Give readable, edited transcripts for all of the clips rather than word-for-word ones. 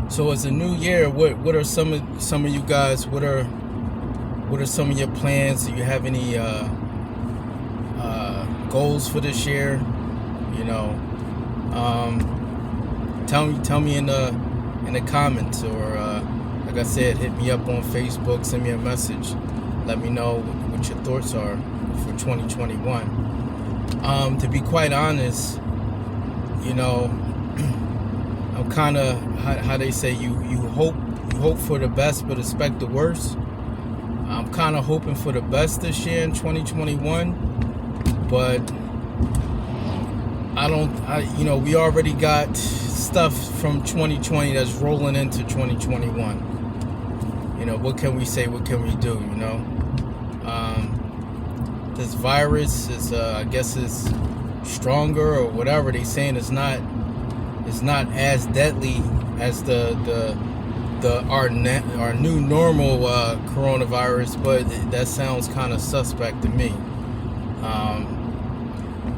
So it's a new year. What are some of you guys? What are some of your plans? Do you have any goals for this year? You know, tell me in the comments, or like I said, hit me up on Facebook. Send me a message. Let me know what your thoughts are for 2021. To be quite honest, you know, I'm kind of how they say you hope for the best but expect the worst. I'm kind of hoping for the best this year in 2021, but we already got stuff from 2020 that's rolling into 2021. You know, what can we say? What can we do? You know, this virus is, I guess, is stronger or whatever they saying. It's not as deadly as our new normal coronavirus, but that sounds kind of suspect to me.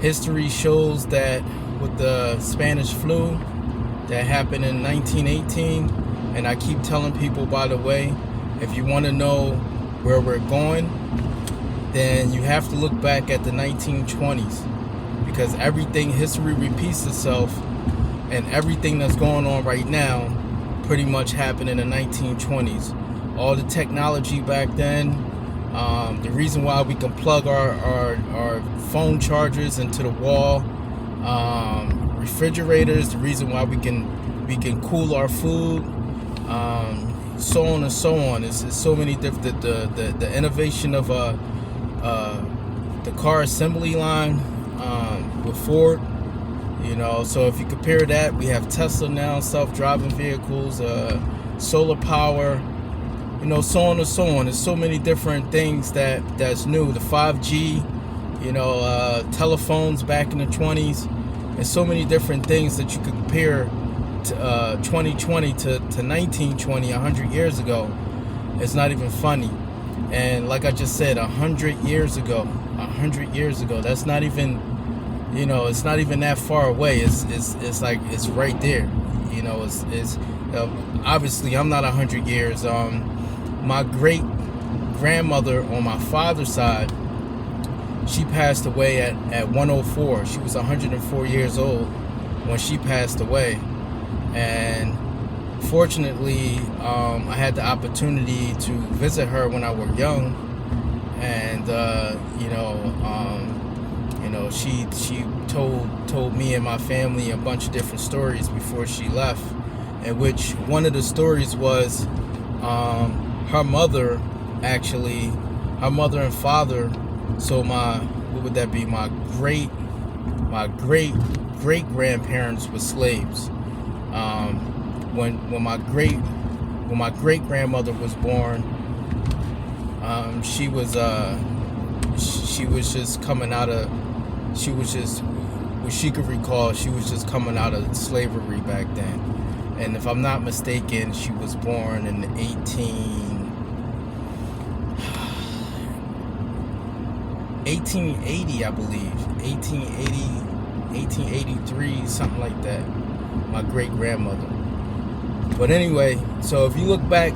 History shows that with the Spanish flu that happened in 1918, and I keep telling people, by the way, if you want to know where we're going, then you have to look back at the 1920s, because history repeats itself, and everything that's going on right now pretty much happened in the 1920s. All the technology back then, the reason why we can plug our phone chargers into the wall, refrigerators, the reason why we can cool our food, so on and so on. It's so many different. The innovation of the car assembly line with Ford. You know, so if you compare that, we have Tesla now, self-driving vehicles, solar power, you know, so on and so on. There's so many different things that's new. The 5G, you know, telephones back in the 20s. There's so many different things that you could compare to 2020 to 1920, 100 years ago. It's not even funny. And like I just said, 100 years ago, that's not even, you know, it's not even that far away. It's like it's right there. You know, it's obviously I'm not 100 years. My great grandmother on my father's side, she passed away at 104. She was 104 years old when she passed away, and fortunately, I had the opportunity to visit her when I was young, and she told me and my family a bunch of different stories before she left, in which one of the stories was her mother and father. So my great grandparents were slaves. When my great grandmother was born, she was just coming out of, what she could recall, she was just coming out of slavery back then. And if I'm not mistaken, she was born in 1880, I believe. 1883, something like that. My great grandmother. But anyway, so if you look back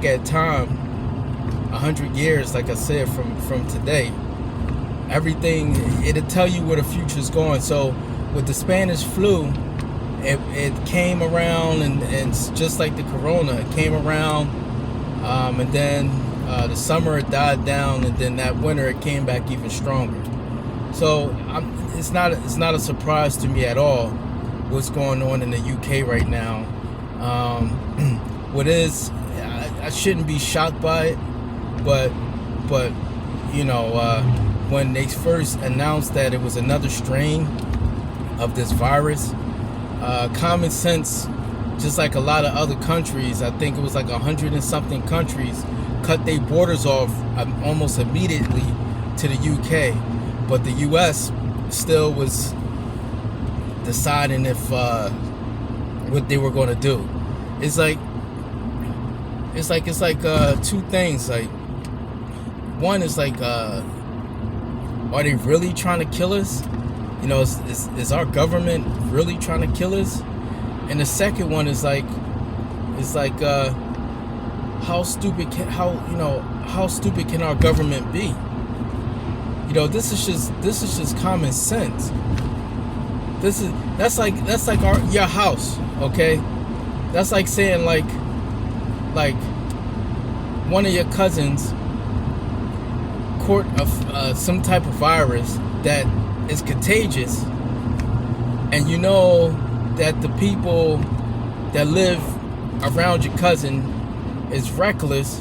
at time, 100 years, like I said, from today, everything, it'll tell you where the future's going. So with the Spanish flu, it came around, and just like the corona, it came around, and then the summer it died down, and then that winter it came back even stronger. So it's not a surprise to me at all what's going on in the UK right now. I shouldn't be shocked by it, but you know, when they first announced that it was another strain of this virus, common sense, just like a lot of other countries, I think it was like 100 and something countries, cut their borders off almost immediately to the UK, but the US still was deciding if what they were going to do. It's like two things. Like, one is like, are they really trying to kill us? You know, is our government really trying to kill us? And the second one is like how stupid can our government be? You know, this is just common sense. That's like your house, okay? That's like saying like one of your cousins caught some type of virus that is contagious, and you know that the people that live around your cousin is reckless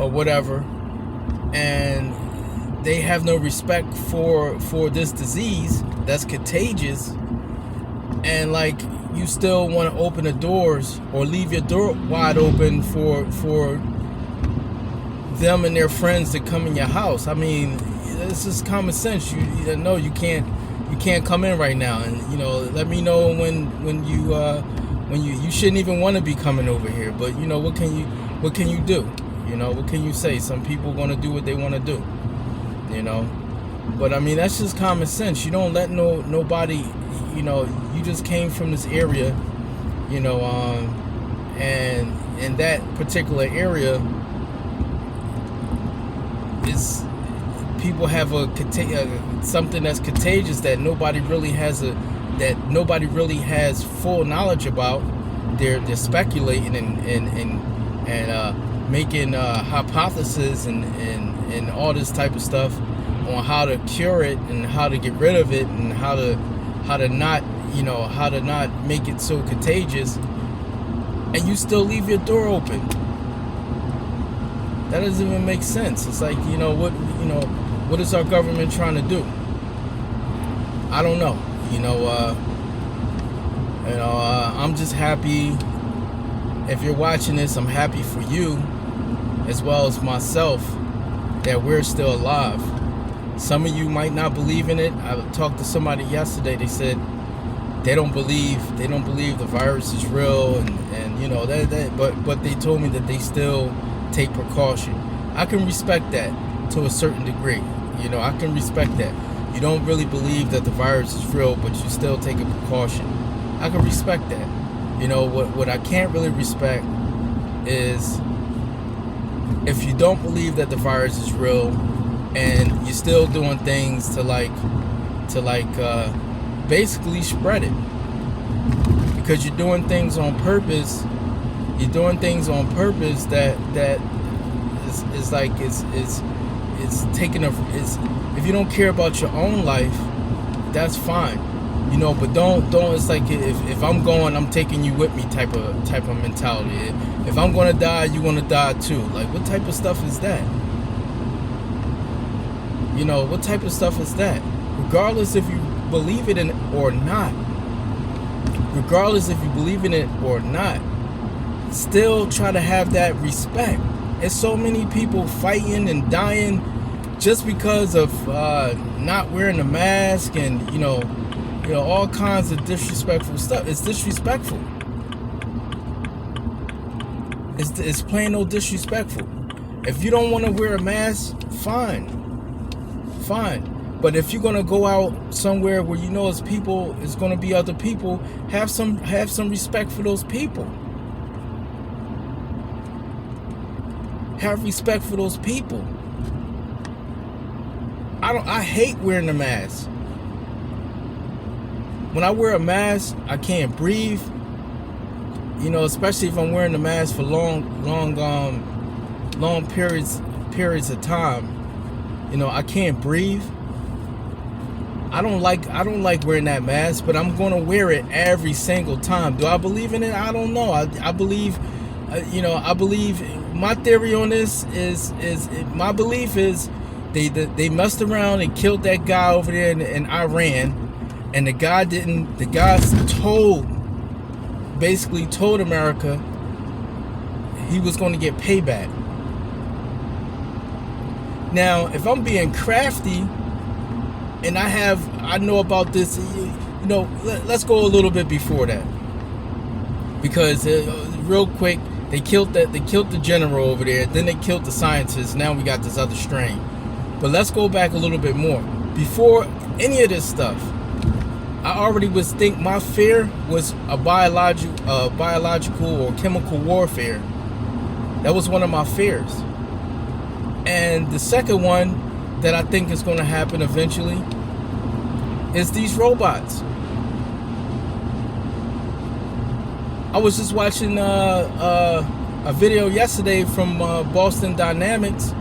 or whatever, and they have no respect for this disease that's contagious, and like you still want to open the doors or leave your door wide open for them and their friends to come in your house. I mean, this is common sense. You know you can't come in right now, and you know, let me know when you shouldn't even want to be coming over here. But you know, what can you do? You know, what can you say? Some people are gonna do what they want to do. You know, but I mean, that's just common sense. You don't let nobody. You know, you just came from this area. You know, and in that particular area is people have something that's contagious that nobody really has full knowledge about. They're speculating and making hypotheses and all this type of stuff on how to cure it and how to get rid of it and how to not make it so contagious, and you still leave your door open. That doesn't even make sense. It's like, what is our government trying to do? I don't know. I'm just happy. If you're watching this, I'm happy for you as well as myself that we're still alive. Some of you might not believe in it. I talked to somebody yesterday. They said they don't believe the virus is real, and you know that but they told me that they still take precaution. I can respect that to a certain degree. You know, I can respect that. You don't really believe that the virus is real, but you still take a precaution. I can respect that. You know, what I can't really respect is if you don't believe that the virus is real and you're still doing things to basically spread it, because you're doing things on purpose. You're doing things on purpose that is like it's taking if you don't care about your own life, that's fine. You know, but don't. It's like if I'm going, I'm taking you with me type of mentality. If I'm gonna die, you wanna die too. Like, what type of stuff is that? You know, what type of stuff is that? Regardless if you believe it in or not. Regardless if you believe in it or not, still try to have that respect. There's so many people fighting and dying just because of not wearing a mask and you know all kinds of disrespectful stuff. It's disrespectful. It's plain old disrespectful. If you don't want to wear a mask, fine. But if you're gonna go out somewhere where you know it's gonna be other people, have some respect for those people. Have respect for those people. I hate wearing a mask. When I wear a mask, I can't breathe. You know, especially if I'm wearing a mask for long periods of time. You know, I can't breathe. I don't like wearing that mask, but I'm gonna wear it every single time. Do I believe in it? I don't know. I believe, I believe. My theory on this is my belief is they messed around and killed that guy over there in Iran. And the guy basically told America he was going to get payback. Now, if I'm being crafty and I know about this, let's go a little bit before that. Because real quick, they killed the general over there, then they killed the scientists, now we got this other strain. But let's go back a little bit more. Before any of this stuff, I already was think my fear was a biological or chemical warfare. That was one of my fears. And the second one that I think is going to happen eventually is these robots. I was just watching a video yesterday from Boston Dynamics.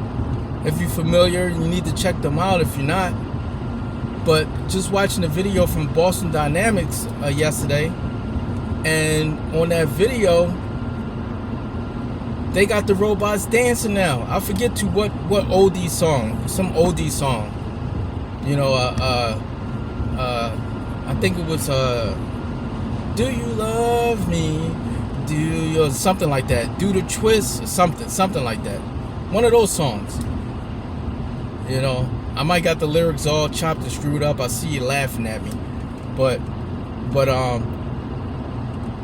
If you're familiar, you need to check them out if you're not. But just watching a video from Boston Dynamics yesterday, and on that video, they got the robots dancing now. I forget to what oldie song, some oldie song. You know, I think it was "Do You Love Me?" Do you, something like that? Do the twist, or something like that. One of those songs. You know, I might got the lyrics all chopped and screwed up. I see you laughing at me, but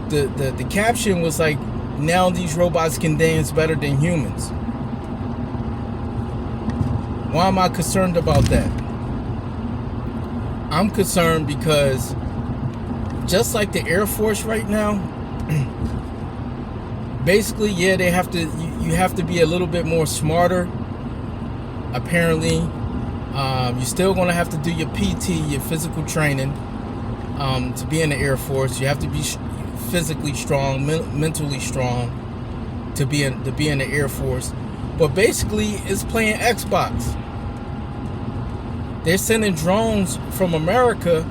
the caption was like, now these robots can dance better than humans. Why am I concerned about that? I'm concerned because just like the Air Force right now, basically, yeah, they have to. You have to be a little bit more smarter. Apparently, you're still going to have to do your PT, your physical training, to be in the Air Force. You have to be physically strong, mentally strong to be in the Air Force. But basically, it's playing Xbox. They're sending drones from America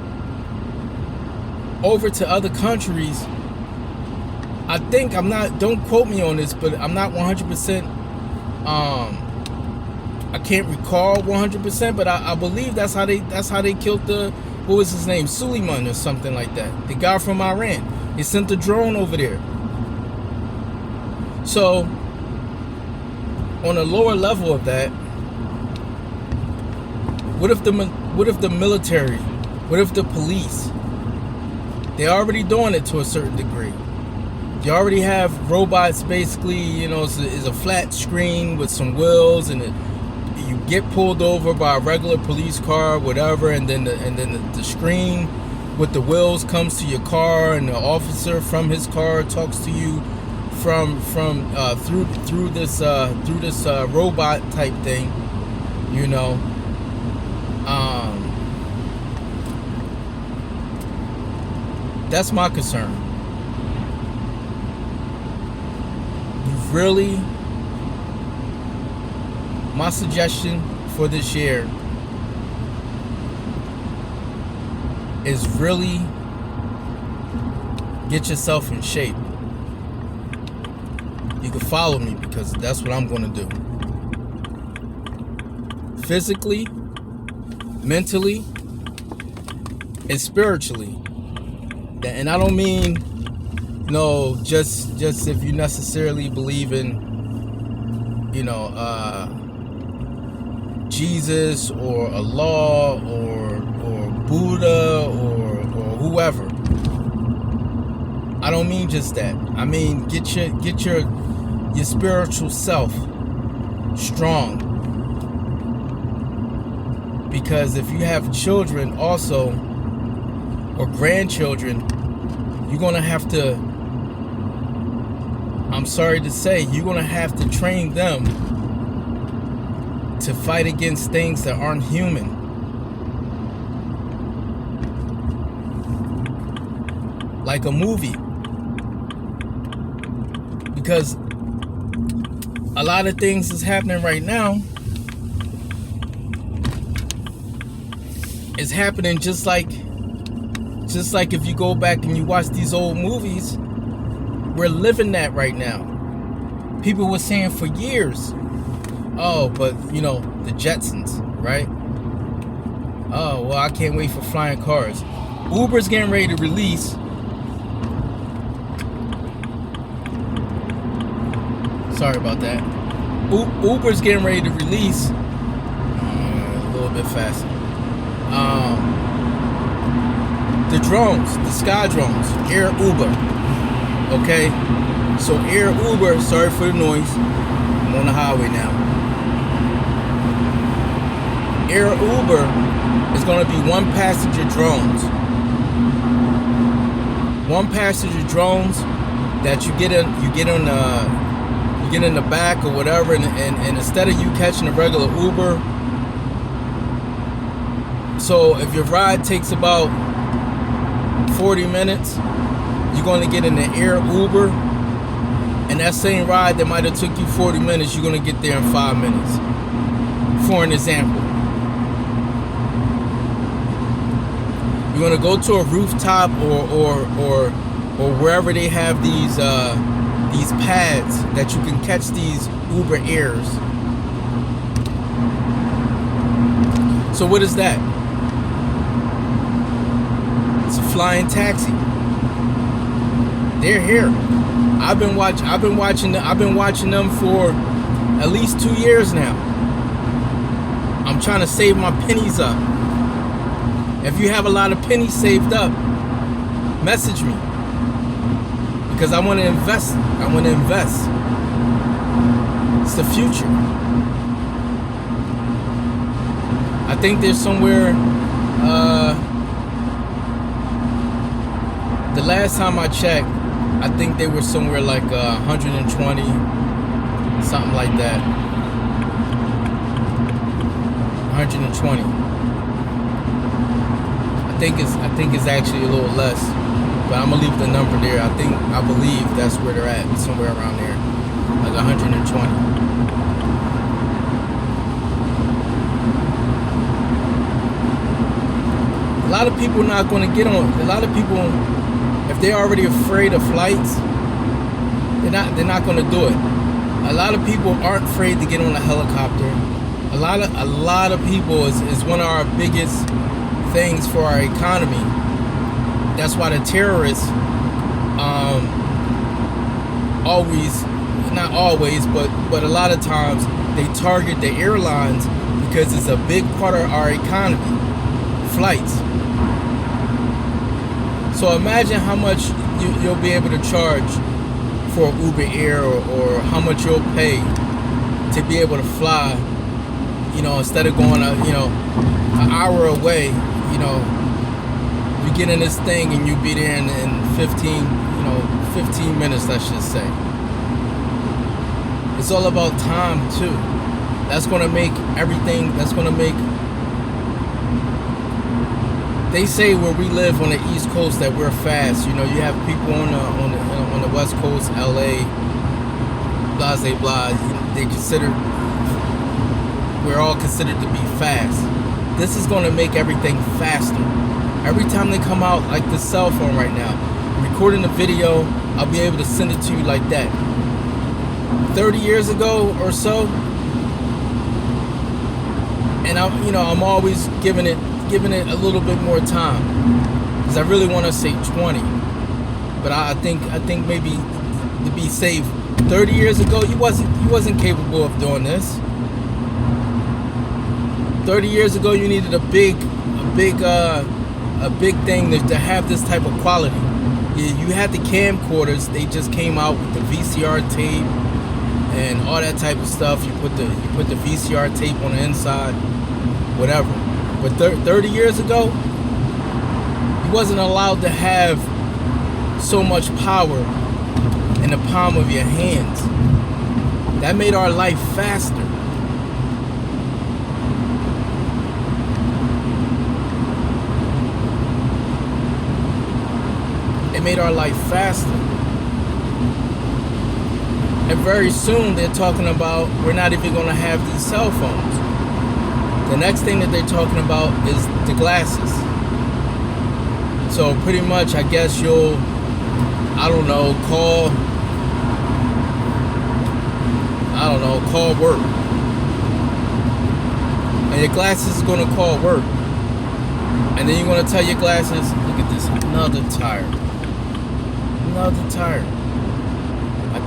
over to other countries. I think, don't quote me on this, but I'm not 100%, I can't recall 100%, but I believe that's how they killed what was his name, Suleiman or something like that, the guy from Iran. They sent the drone over there. So on a lower level of that, what if the military, what if the police, they're already doing it to a certain degree. You already have robots, basically, you know, it's a flat screen with some wheels, and you get pulled over by a regular police car, whatever, and then the screen with the wheels comes to your car, and the officer from his car talks to you through this robot type thing, you know. That's my concern. Really, my suggestion for this year is really get yourself in shape. You can follow me because that's what I'm going to do. Physically, mentally, and spiritually. And I don't mean just if you necessarily believe in, Jesus or Allah or Buddha or whoever. I don't mean just that. I mean get your spiritual self strong. Because if you have children also or grandchildren, you're gonna have to, I'm sorry to say, you're going to have to train them to fight against things that aren't human. Like a movie. Because a lot of things is happening right now. It's happening just like if you go back and you watch these old movies. We're living that right now. People were saying for years, oh, but the Jetsons, right? Oh, well, I can't wait for flying cars. Uber's getting ready to release. Sorry about that. Uber's getting ready to release. A little bit faster. The drones, the sky drones, Air Uber. Okay, so Air Uber, sorry for the noise, I'm on the highway now. Air Uber is going to be one passenger drones. one passenger drones that you get in the back or whatever, and instead of you catching a regular Uber, so if your ride takes about 40 minutes, you're going to get in the air Uber, and that same ride that might have took you 40 minutes, you're going to get there in 5 minutes. For an example, you're going to go to a rooftop or wherever they have these pads that you can catch these Uber Airs. So what is that? It's a flying taxi. They're here. I've been watching them for at least 2 years now. I'm trying to save my pennies up. If you have a lot of pennies saved up, message me, because I want to invest. It's the future. I think there's somewhere, the last time I checked, I think they were somewhere like 120, something like that. 120. I think it's actually a little less, but I'm gonna leave the number there. I believe that's where they're at, somewhere around there, like 120. A lot of people not going to get on. A lot of people, if they're already afraid of flights, they're not going to do it. A lot of people aren't afraid to get on a helicopter. A lot of people is one of our biggest things for our economy. That's why the terrorists not always, but a lot of times they target the airlines because it's a big part of our economy. Flights. So imagine how much you'll be able to charge for Uber Air, or how much you'll pay to be able to fly, instead of going an hour away, you get in this thing and you be there in 15 minutes, let's just say. It's all about time too. That's going to make everything, they say where we live on the East Coast that we're fast. You have people on the West Coast, LA, blah, blah, blah. We're all considered to be fast. This is going to make everything faster. Every time they come out, like the cell phone right now, recording the video, I'll be able to send it to you like that. 30 years ago or so, and I'm always giving it a little bit more time, because I really want to say 20, but I think maybe to be safe, 30 years ago you wasn't capable of doing this. 30 years ago you needed a big thing to have this type of quality. You had the camcorders, they just came out with the VCR tape and all that type of stuff. You put the VCR tape on the inside, whatever. But 30 years ago, you wasn't allowed to have so much power in the palm of your hands. That made our life faster. It made our life faster. And very soon they're talking about we're not even going to have these cell phones. The next thing that they're talking about is the glasses. So pretty much, I guess you'll, call work. And your glasses is going to call work. And then you're going to tell your glasses, look at this, another tire.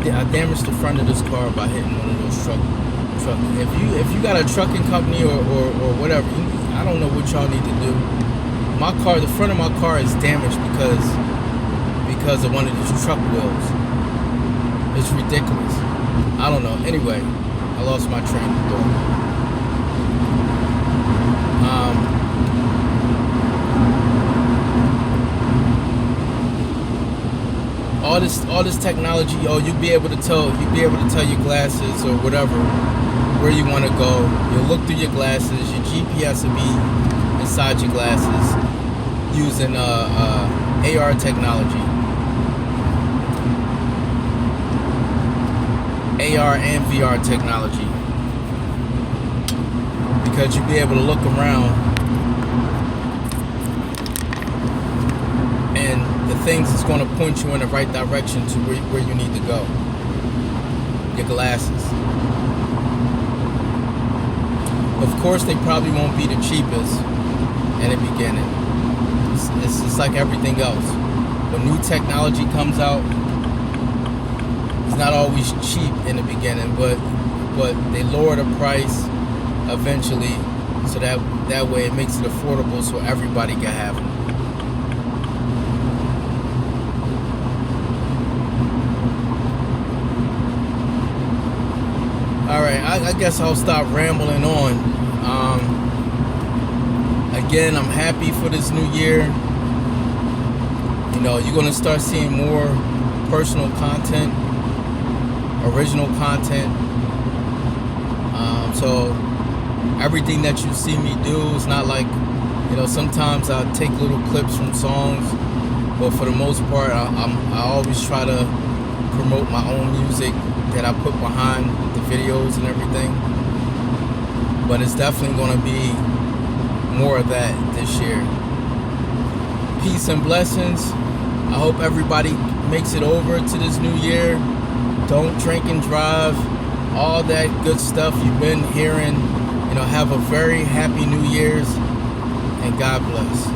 I damaged the front of this car by hitting one of those truck. If you got a trucking company or whatever, I don't know what y'all need to do. The front of my car is damaged because of one of these truck wheels. It's ridiculous. I don't know. Anyway, I lost my train of thought. all this technology. Oh, you'll be able to tell your glasses or whatever where you want to go. You'll look through your glasses. Your GPS will be inside your glasses using AR technology, AR and VR technology, because you'll be able to look around and the things is going to point you in the right direction to where you need to go. Your glasses. Of course, they probably won't be the cheapest in the beginning. It's just like everything else. When new technology comes out, it's not always cheap in the beginning, but they lower the price eventually, so that way it makes it affordable so everybody can have them. Alright, I guess I'll stop rambling on. Again, I'm happy for this new year. You know, you're going to start seeing more personal content, original content. So everything that you see me do is not like, you know, sometimes I take little clips from songs, but for the most part, I always try to promote my own music that I put behind the videos and everything. But it's definitely going to be more of that this year. Peace and blessings. I hope everybody makes it over to this new year. Don't drink and drive. All that good stuff you've been hearing. You know, have a very happy New Year's, and God bless.